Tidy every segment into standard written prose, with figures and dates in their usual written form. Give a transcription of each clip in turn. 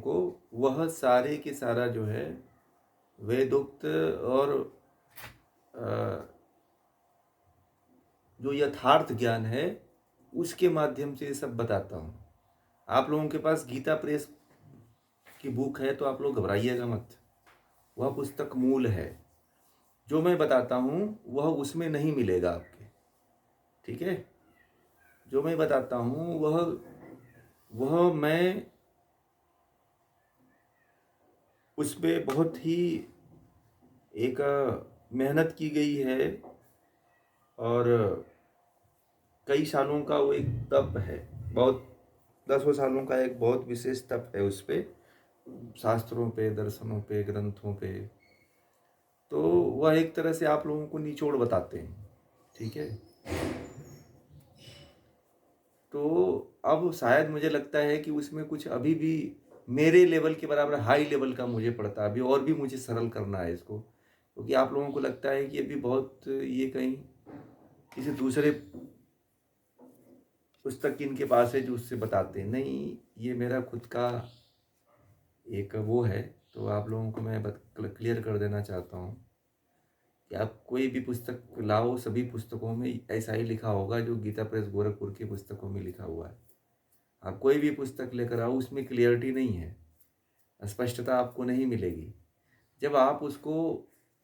को वह सारे के सारा जो है वेदोक्त और जो यथार्थ ज्ञान है उसके माध्यम से ये सब बताता हूँ। आप लोगों के पास गीता प्रेस की बुक है तो आप लोग घबराइएगा मत, वह पुस्तक मूल है। जो मैं बताता हूँ वह उसमें नहीं मिलेगा आपके, ठीक है। जो मैं बताता हूँ वह मैं उसमें बहुत ही एक मेहनत की गई है और कई सालों का वो एक तप है, बहुत 10 सालों का एक बहुत विशेष तप है उस पे, शास्त्रों पे, दर्शनों पे, ग्रंथों पे। तो वह एक तरह से आप लोगों को निचोड़ बताते हैं, ठीक है। तो अब शायद मुझे लगता है कि उसमें कुछ अभी भी मेरे लेवल के बराबर हाई लेवल का मुझे पड़ता है, अभी और भी मुझे सरल करना है इसको, क्योंकि आप लोगों को लगता है कि अभी बहुत ये कहीं किसी दूसरे पुस्तक इनके पास है जो उससे बताते हैं। नहीं, ये मेरा खुद का एक वो है। तो आप लोगों को मैं क्लियर कर देना चाहता हूँ कि आप कोई भी पुस्तक लाओ, सभी पुस्तकों में ऐसा ही लिखा होगा जो गीता प्रेस गोरखपुर की पुस्तकों में लिखा हुआ है। आप कोई भी पुस्तक लेकर आओ, उसमें क्लियरिटी नहीं है, स्पष्टता आपको नहीं मिलेगी। जब आप उसको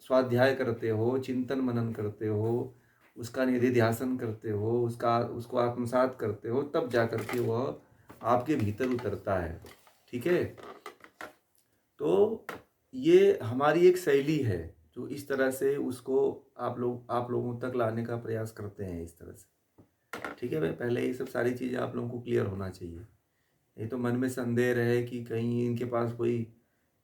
स्वाध्याय करते हो, चिंतन मनन करते हो, उसका निधिध्यासन करते हो, उसको आत्मसात करते हो, तब जा करके वह आपके भीतर उतरता है, ठीक है। तो ये हमारी एक शैली है जो इस तरह से उसको आप लोगों तक लाने का प्रयास करते हैं इस तरह से, ठीक है भाई। पहले ये सब सारी चीज़ें आप लोगों को क्लियर होना चाहिए, नहीं तो मन में संदेह रहे कि कहीं इनके पास कोई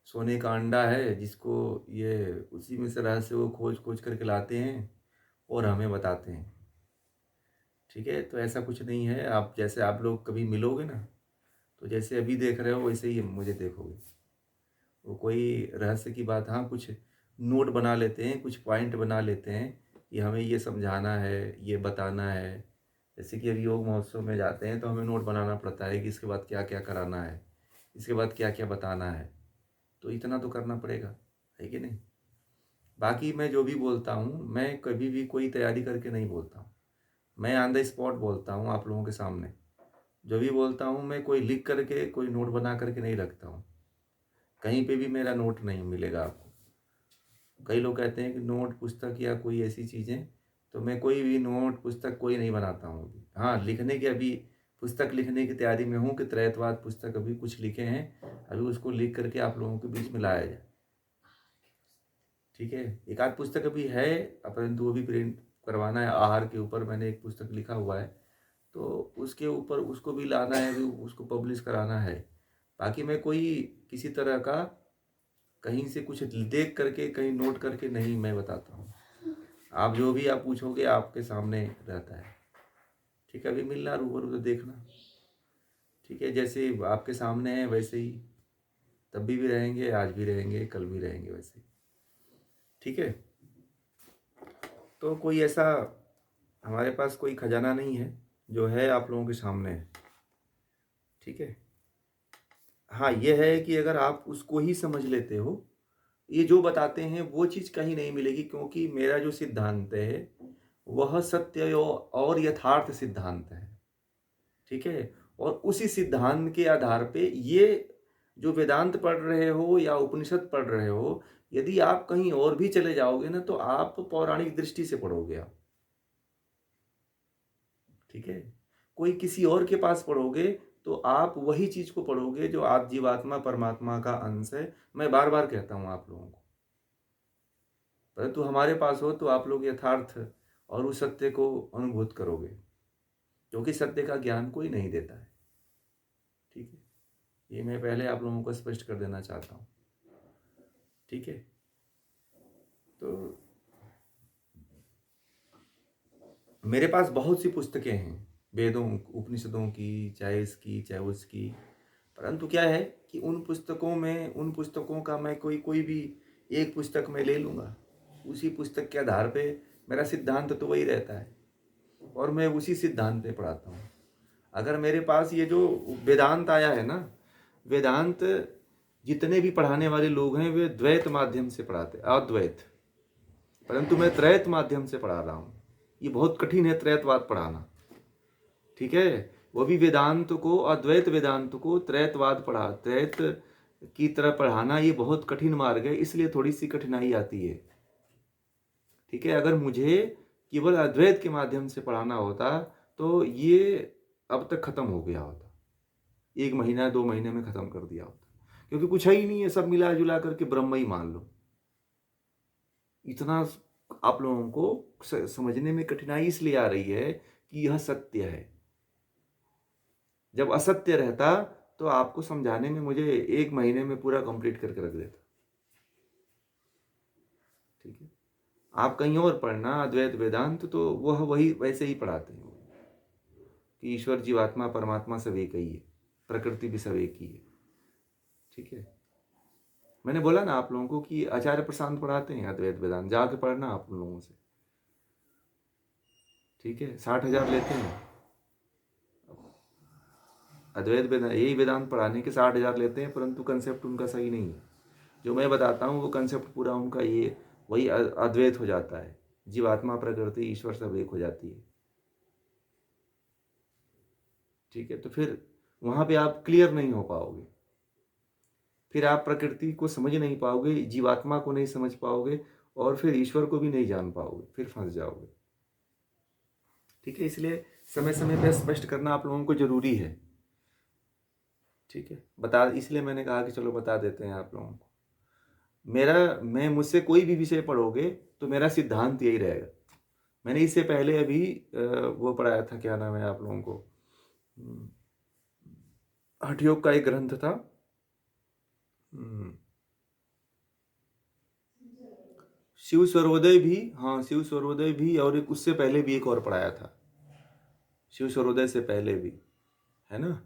सोने का अंडा है जिसको ये उसी में से रहस्य वो खोज खोज करके लाते हैं और हमें बताते हैं, ठीक है। तो ऐसा कुछ नहीं है। आप जैसे आप लोग कभी मिलोगे ना, तो जैसे अभी देख रहे हो वैसे ही मुझे देखोगे। वो कोई रहस्य की बात, हाँ कुछ नोट बना लेते हैं, कुछ पॉइंट बना लेते हैं कि हमें ये समझाना है, ये बताना है। जैसे कि अभी योग महोत्सव में जाते हैं तो हमें नोट बनाना पड़ता है कि इसके बाद क्या क्या कराना है, इसके बाद क्या क्या बताना है। तो इतना तो करना पड़ेगा, है कि नहीं। बाकी मैं जो भी बोलता हूँ, मैं कभी भी कोई तैयारी करके नहीं बोलता हूँ, मैं ऑन द स्पॉट बोलता हूँ आप लोगों के सामने। जो भी बोलता हूँ मैं कोई लिख करके, कोई नोट बना करके नहीं रखता हूँ। कहीं पे भी मेरा नोट नहीं मिलेगा आपको। कई लोग कहते हैं कि नोट पुस्तक या कोई ऐसी चीज़ें, तो मैं कोई भी नोट पुस्तक कोई नहीं बनाता हूँ अभी। हाँ, लिखने की अभी पुस्तक लिखने की तैयारी में हूँ कि त्रैतवाद पुस्तक अभी कुछ लिखे हैं, अभी उसको लिख करके आप लोगों के बीच में लाया जाए, ठीक है। एक आध पुस्तक अभी है, परंतु वो भी प्रिंट करवाना है। आहार के ऊपर मैंने एक पुस्तक लिखा हुआ है, तो उसके ऊपर उसको भी लाना है, अभी उसको पब्लिश कराना है। बाकी मैं कोई किसी तरह का कहीं से कुछ देख करके, कहीं नोट करके नहीं मैं बताता हूँ। आप जो भी आप पूछोगे आपके सामने रहता है, ठीक है। अभी मिलना रूबरू तो देखना, ठीक है। जैसे आपके सामने है वैसे ही तब भी रहेंगे, आज भी रहेंगे, कल भी रहेंगे वैसे ही, ठीक है। तो कोई ऐसा हमारे पास कोई खजाना नहीं है, जो है आप लोगों के सामने है, ठीक है। हाँ, ये है कि अगर आप उसको ही समझ लेते हो, ये जो बताते हैं वो चीज़ कहीं नहीं मिलेगी, क्योंकि मेरा जो सिद्धांत है वह सत्य और यथार्थ सिद्धांत है, ठीक है। और उसी सिद्धांत के आधार पे ये जो वेदांत पढ़ रहे हो या उपनिषद पढ़ रहे हो, यदि आप कहीं और भी चले जाओगे ना, तो आप पौराणिक दृष्टि से पढ़ोगे आप, ठीक है। कोई किसी और के पास पढ़ोगे तो आप वही चीज को पढ़ोगे जो आप जीवात्मा परमात्मा का अंश है। मैं बार बार कहता हूं आप लोगों को, परंतु हमारे पास हो तो आप लोग यथार्थ और उस सत्य को अनुभूत करोगे, क्योंकि सत्य का ज्ञान कोई नहीं देता है, ठीक है। ये मैं पहले आप लोगों को स्पष्ट कर देना चाहता हूँ, ठीक है। तो मेरे पास बहुत सी पुस्तकें हैं, वेदों उपनिषदों की, चाहे इसकी चाहे उसकी। परंतु क्या है कि उन पुस्तकों का मैं कोई भी एक पुस्तक में ले लूँगा, उसी पुस्तक के आधार पे मेरा सिद्धांत तो वही रहता है और मैं उसी सिद्धांत पे पढ़ाता हूँ। अगर मेरे पास ये जो वेदांत आया है ना, वेदांत जितने भी पढ़ाने वाले लोग हैं वे द्वैत माध्यम से पढ़ाते, अद्वैत, परंतु मैं त्रैत माध्यम से पढ़ा रहा हूँ। ये बहुत कठिन है त्रैतवाद पढ़ाना, ठीक है। वो भी वेदांत को, अद्वैत वेदांत को त्रैतवाद पढ़ा, त्रैत की तरह पढ़ाना ये बहुत कठिन मार्ग है, इसलिए थोड़ी सी कठिनाई आती है, ठीक है। अगर मुझे केवल अद्वैत के माध्यम से पढ़ाना होता तो ये अब तक खत्म हो गया होता, 1 महीना 2 महीने में खत्म कर दिया होता, क्योंकि कुछ है ही नहीं है, सब मिला जुला करके ब्रह्म ही मान लो। इतना आप लोगों को समझने में कठिनाई इसलिए आ रही है कि यह सत्य है। जब असत्य रहता तो आपको समझाने में मुझे 1 महीने में पूरा कंप्लीट करके रख देता, ठीक है। आप कहीं और पढ़ना अद्वैत वेदांत, तो वह वही वैसे ही पढ़ाते हैं कि ईश्वर जीवात्मा परमात्मा सब एक ही है, प्रकृति भी सब एक ही है, ठीक है। मैंने बोला ना आप लोगों को कि आचार्य प्रशांत पढ़ाते हैं अद्वैत वेदांत, जाके पढ़ना आप उन लोगों से, ठीक है। 60,000 लेते हैं अद्वैत वेदांत, यही वेदांत पढ़ाने के 60,000 लेते हैं, परंतु कंसेप्ट उनका सही नहीं है। जो मैं बताता हूँ वो कंसेप्ट पूरा उनका ये वही अद्वैत हो जाता है, जीवात्मा प्रकृति ईश्वर सब एक हो जाती है, ठीक है। तो फिर वहाँ पे आप क्लियर नहीं हो पाओगे, फिर आप प्रकृति को समझ नहीं पाओगे, जीवात्मा को नहीं समझ पाओगे, और फिर ईश्वर को भी नहीं जान पाओगे, फिर फंस जाओगे, ठीक है। इसलिए समय समय पर स्पष्ट करना आप लोगों को जरूरी है, ठीक है। इसलिए मैंने कहा कि चलो बता देते हैं आप लोगों को। मैं मुझसे कोई भी विषय पढ़ोगे तो मेरा सिद्धांत यही रहेगा। मैंने इससे पहले अभी वो पढ़ाया था, क्या नाम है आप लोगों को, हठयोग का एक ग्रंथ था, शिव सर्वोदय भी, हाँ शिव सर्वोदय भी, और एक उससे पहले भी एक और पढ़ाया था, शिव सर्वोदय से पहले भी, है ना।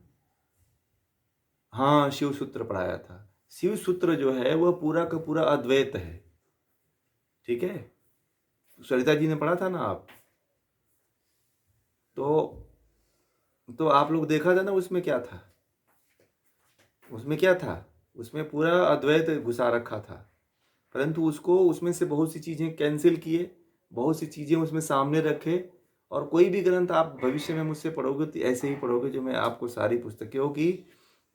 हाँ शिव सूत्र पढ़ाया था। शिव सूत्र जो है वह पूरा का पूरा अद्वैत है, ठीक है। सरिता जी ने पढ़ा था ना आप, तो आप लोग देखा था ना उसमें क्या था, उसमें क्या था, उसमें पूरा अद्वैत घुसा रखा था, परंतु उसको उसमें से बहुत सी चीज़ें कैंसिल किए, बहुत सी चीज़ें उसमें सामने रखे। और कोई भी ग्रंथ आप भविष्य में मुझसे पढ़ोगे तो ऐसे ही पढ़ोगे, जो मैं आपको सारी पुस्तकें, क्योंकि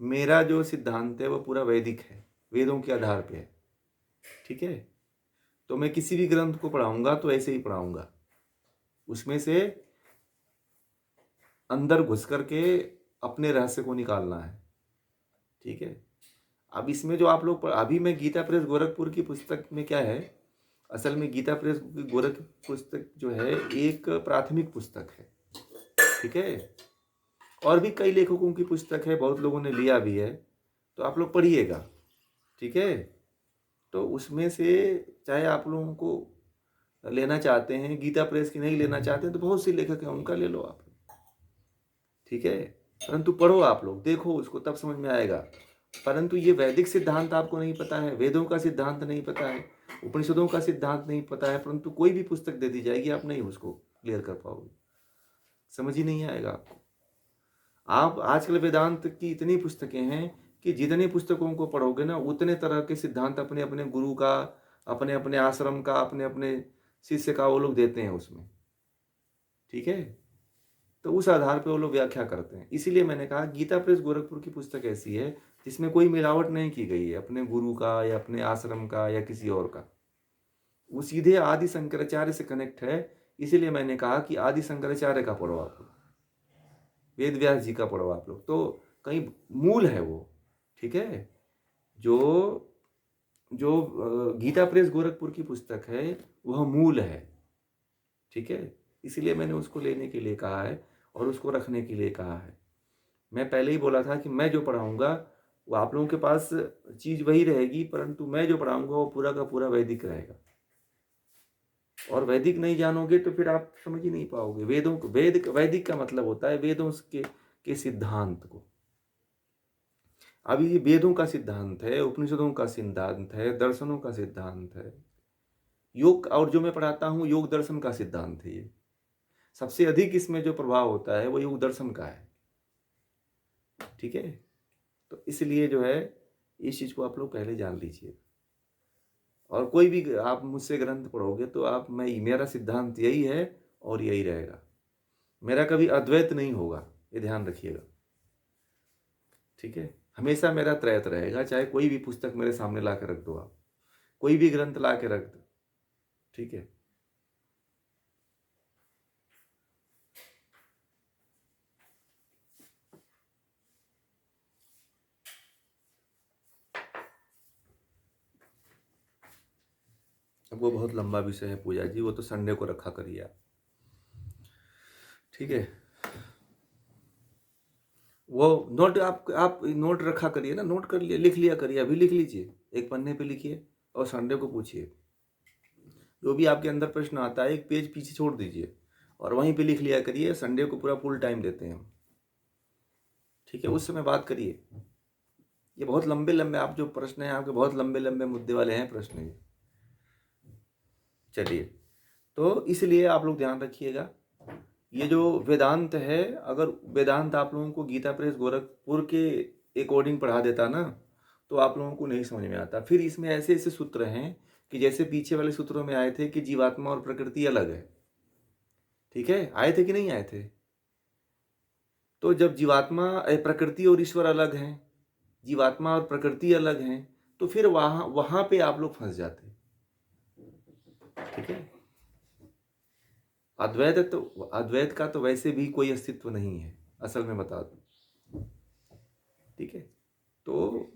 मेरा जो सिद्धांत है वो पूरा वैदिक है, वेदों के आधार पे है, ठीक है। तो मैं किसी भी ग्रंथ को पढ़ाऊंगा तो ऐसे ही पढ़ाऊंगा, उसमें से अंदर घुस करके अपने रहस्य को निकालना है, ठीक है। अब इसमें जो आप लोग अभी मैं गीता प्रेस गोरखपुर की पुस्तक में क्या है, असल में गीता प्रेस गोरख पुस्तक जो है एक प्राथमिक पुस्तक है, ठीक है। और भी कई लेखकों की पुस्तक है, बहुत लोगों ने लिया भी है, तो आप लोग पढ़िएगा, ठीक है। तो उसमें से चाहे आप लोगों को लेना चाहते हैं, गीता प्रेस की नहीं लेना चाहते हैं तो बहुत सी लेखक हैं उनका ले लो आप, ठीक है। परंतु पढ़ो आप लोग, देखो उसको, तब समझ में आएगा। परंतु ये वैदिक सिद्धांत आपको नहीं पता है, वेदों का सिद्धांत नहीं पता है, उपनिषदों का सिद्धांत नहीं पता है, परंतु कोई भी पुस्तक दे दी जाएगी आप नहीं उसको क्लियर कर पाओगे, समझ ही नहीं आएगा आपको। आप आजकल वेदांत की इतनी पुस्तकें हैं कि जितनी पुस्तकों को पढ़ोगे ना उतने तरह के सिद्धांत अपने अपने गुरु का, अपने अपने आश्रम का, अपने अपने शिष्य का वो लोग देते हैं उसमें, ठीक है। तो उस आधार पे वो लोग व्याख्या करते हैं। इसीलिए मैंने कहा गीता प्रेस गोरखपुर की पुस्तक ऐसी है जिसमें कोई मिलावट नहीं की गई है अपने गुरु का या अपने आश्रम का या किसी और का, वो सीधे आदि शंकराचार्य से कनेक्ट है। इसीलिए मैंने कहा कि आदि शंकराचार्य का पढ़ो आप लोग, वेद व्यास जी का पढ़ो आप लोग, तो कहीं मूल है वो, ठीक है। जो जो गीता प्रेस गोरखपुर की पुस्तक है वह मूल है, ठीक है। इसीलिए मैंने उसको लेने के लिए कहा है और उसको रखने के लिए कहा है। मैं पहले ही बोला था कि मैं जो पढ़ाऊंगा वो आप लोगों के पास चीज़ वही रहेगी, परंतु मैं जो पढ़ाऊंगा वो पूरा का पूरा वैदिक रहेगा, और वैदिक नहीं जानोगे तो फिर आप समझ ही नहीं पाओगे वेदों को। वैदिक का मतलब होता है वेदों के सिद्धांत को। अभी ये वेदों का सिद्धांत है, उपनिषदों का सिद्धांत है, दर्शनों का सिद्धांत है, योग, और जो मैं पढ़ाता हूँ योग दर्शन का सिद्धांत है। ये सबसे अधिक इसमें जो प्रभाव होता है वो योग दर्शन का है, ठीक है। तो इसलिए जो है इस चीज़ को आप लोग पहले जान लीजिए। और कोई भी आप मुझसे ग्रंथ पढ़ोगे तो आप मैं मेरा सिद्धांत यही है और यही रहेगा। मेरा कभी अद्वैत नहीं होगा, ये ध्यान रखिएगा। ठीक है? हमेशा मेरा त्रैत रहेगा, चाहे कोई भी पुस्तक मेरे सामने ला के रख दो आप। कोई भी ग्रंथ ला के रख दो। ठीक है? अब वो बहुत लंबा विषय है पूजा जी, वो तो संडे को रखा करिए आप। ठीक है? वो नोट आप नोट रखा करिए ना, नोट कर लिए, लिख लिया करिए, अभी लिख लीजिए, एक पन्ने पे लिखिए और संडे को पूछिए। जो भी आपके अंदर प्रश्न आता है एक पेज पीछे छोड़ दीजिए और वहीं पे लिख लिया करिए। संडे को पूरा फुल टाइम देते हैं हम। ठीक है? उस समय बात करिए। ये बहुत लंबे लंबे आप जो प्रश्न हैं आपके, बहुत लंबे लंबे मुद्दे वाले हैं प्रश्न ये। चलिए, तो इसलिए आप लोग ध्यान रखिएगा, ये जो वेदांत है, अगर वेदांत आप लोगों को गीता प्रेस गोरखपुर के अकॉर्डिंग पढ़ा देता ना, तो आप लोगों को नहीं समझ में आता। फिर इसमें ऐसे ऐसे सूत्र हैं कि जैसे पीछे वाले सूत्रों में आए थे कि जीवात्मा और प्रकृति अलग है। ठीक है? आए थे कि नहीं आए थे? तो जब जीवात्मा प्रकृति और ईश्वर अलग हैं, जीवात्मा और प्रकृति अलग हैं, तो फिर वहां वहां पे आप लोग फंस जाते। ठीक है? अद्वैत का तो वैसे भी कोई अस्तित्व नहीं है, असल में बता दूं। ठीक है? तो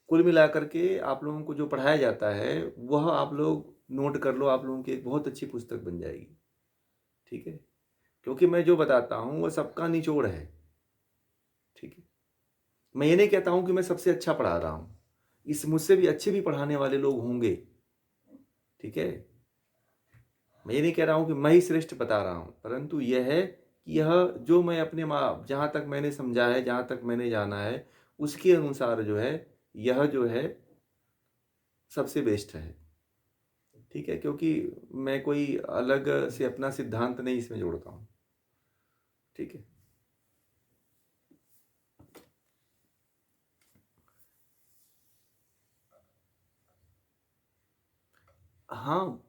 कुल मिलाकर के आप लोगों को जो पढ़ाया जाता है वह आप लोग नोट कर लो, आप लोगों की एक बहुत अच्छी पुस्तक बन जाएगी। ठीक है? क्योंकि मैं जो बताता हूँ वह सबका निचोड़ है। ठीक है? मैं ये नहीं कहता हूँ कि मैं सबसे अच्छा पढ़ा रहा हूँ, इस मुझसे भी अच्छे भी पढ़ाने वाले लोग होंगे। ठीक है? मैं ये नहीं कह रहा हूँ कि मैं ही श्रेष्ठ बता रहा हूँ, परंतु यह है कि यह जो मैं अपने जहाँ तक मैंने समझा है, जहाँ तक मैंने जाना है, उसके अनुसार जो है यह जो है सबसे बेस्ट है। ठीक है? क्योंकि मैं कोई अलग से अपना सिद्धांत नहीं इसमें जोड़ता हूँ। ठीक है? हाँ,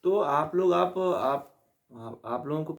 तो आप लोग आप लोगों को